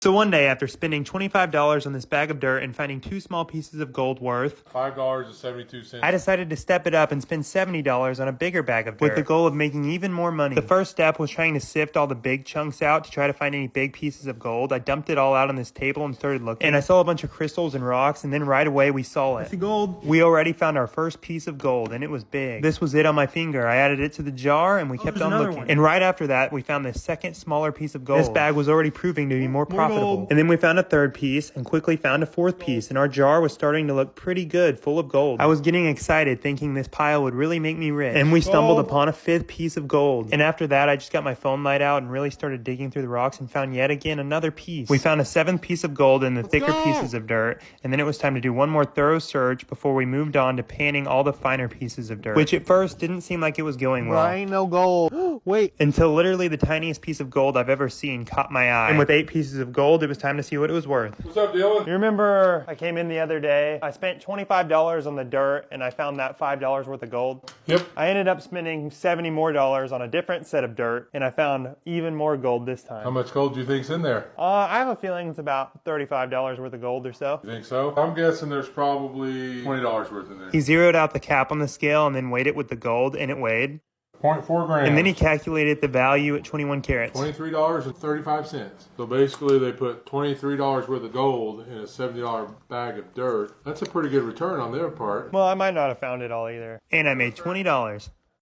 So one day, after spending $25 on this bag of dirt and finding 2 small pieces of gold worth $5.72, I decided to step it up and spend $70 on a bigger bag of dirt with the goal of making even more money. The first step was trying to sift all the big chunks out to try to find any big pieces of gold. I dumped it all out on this table and started looking, and I saw a bunch of crystals and rocks, and then right away we saw it. That's the gold. We already found our first piece of gold, and it was big. This was it on my finger. I added it to the jar, and we kept on looking. And right after that, we found the second smaller piece of gold. This bag was already proving to be more profitable. And then we found a third piece and quickly found a fourth piece, and our jar was starting to look pretty good, full of gold. I was getting excited, thinking this pile would really make me rich. And we stumbled upon a fifth piece of gold. And after that, I just got my phone light out and really started digging through the rocks and found yet again another piece. We found a seventh piece of gold in the thicker pieces of dirt, and then it was time to do one more thorough search before we moved on to panning all the finer pieces of dirt, which at first didn't seem like it was going well. Ain't no gold. Wait. Until literally the tiniest piece of gold I've ever seen caught my eye. And with 8 pieces of gold, it was time to see what it was worth. What's up, Dylan? You remember I came in the other day, I spent $25 on the dirt, and I found that $5 worth of gold? Yep. I ended up spending $70 more on a different set of dirt, and I found even more gold this time. How much gold do you think's in there? I have a feeling it's about $35 worth of gold or so. You think so? I'm guessing there's probably $20 worth in there. He zeroed out the cap on the scale and then weighed it with the gold, and it weighed 0.4 grams. And then he calculated the value at 21 carats. $23.35. So basically they put $23 worth of gold in a $70 bag of dirt. That's a pretty good return on their part. Well, I might not have found it all either. And I made $20.